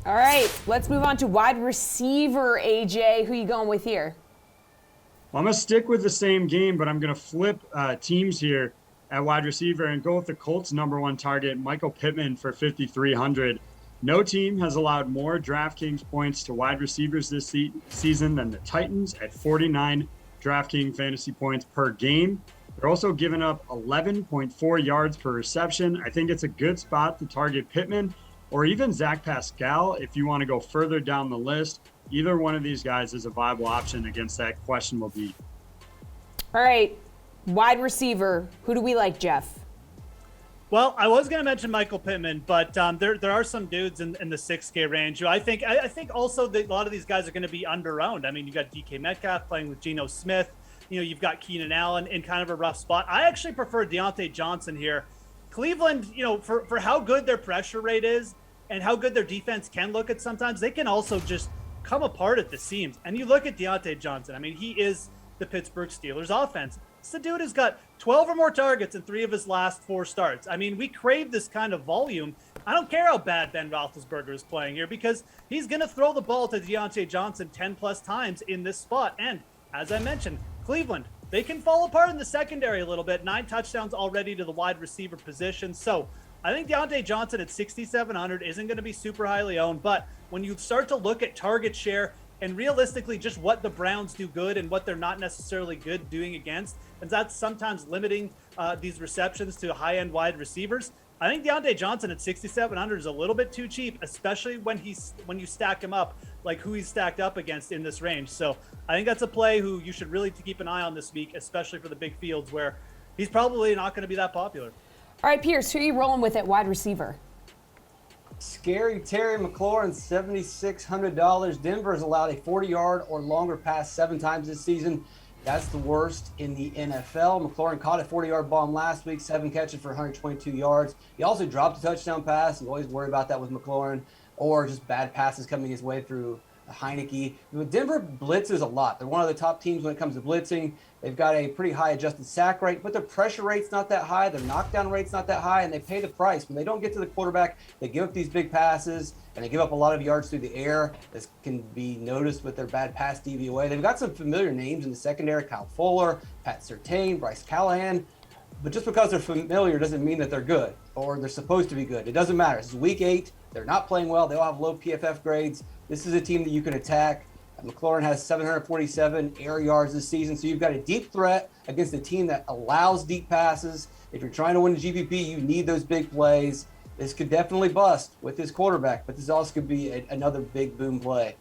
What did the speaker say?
All right, let's move on to wide receiver, AJ. Who you going with here? Well, I'm going to stick with the same game, but I'm going to flip teams here at wide receiver and go with the Colts' #1 target, Michael Pittman, for 5,300. No team has allowed more DraftKings points to wide receivers this season than the Titans at 49 DraftKings fantasy points per game. They're also giving up 11.4 yards per reception. I think it's a good spot to target Pittman or even Zach Pascal if you want to go further down the list. Either one of these guys is a viable option against that questionable D. All right, wide receiver. Who do we like, Geoff? Well, I was going to mention Michael Pittman, but there are some dudes in the 6K range who I think also that a lot of these guys are going to be underowned. I mean, you've got DK Metcalf playing with Geno Smith. You've got Keenan Allen in kind of a rough spot. I actually prefer Deontay Johnson here. Cleveland, for how good their pressure rate is and how good their defense can look at sometimes, they can also just come apart at the seams. And you look at Deontay Johnson. I mean, he is the Pittsburgh Steelers offense. It's the dude who's got 12 or more targets in 3 of his last 4 starts. I mean, we crave this kind of volume. I don't care how bad Ben Roethlisberger is playing here because he's going to throw the ball to Deontay Johnson 10 plus times in this spot. And as I mentioned, Cleveland, they can fall apart in the secondary a little bit. 9 touchdowns already to the wide receiver position. So I think Deontay Johnson at 6,700 isn't going to be super highly owned. But when you start to look at target share and realistically just what the Browns do good and what they're not necessarily good doing against, and that's sometimes limiting these receptions to high-end wide receivers, I think Deontay Johnson at 6,700 is a little bit too cheap, especially when you stack him up like who he's stacked up against in this range. So I think that's a play who you should really keep an eye on this week, especially for the big fields where he's probably not going to be that popular. All right, Pearce, who are you rolling with at wide receiver? Scary Terry McLaurin, $7,600. Denver's allowed a 40-yard or longer pass 7 times this season. That's the worst in the NFL. McLaurin caught a 40-yard bomb last week, 7 catches for 122 yards. He also dropped a touchdown pass. You always worry about that with McLaurin, or just bad passes coming his way through Heineke. Denver blitzes a lot. They're one of the top teams when it comes to blitzing. They've got a pretty high adjusted sack rate, but their pressure rate's not that high. Their knockdown rate's not that high, and they pay the price. When they don't get to the quarterback, they give up these big passes, and they give up a lot of yards through the air. This can be noticed with their bad pass DVOA. They've got some familiar names in the secondary: Kyle Fuller, Pat Surtain, Bryce Callahan. But just because they're familiar doesn't mean that they're good, or they're supposed to be good. It doesn't matter. This is week 8. They're not playing well. They all have low PFF grades. This is a team that you can attack. McLaurin has 747 air yards this season, so you've got a deep threat against a team that allows deep passes. If you're trying to win a GPP, you need those big plays. This could definitely bust with this quarterback, but this also could be another big boom play.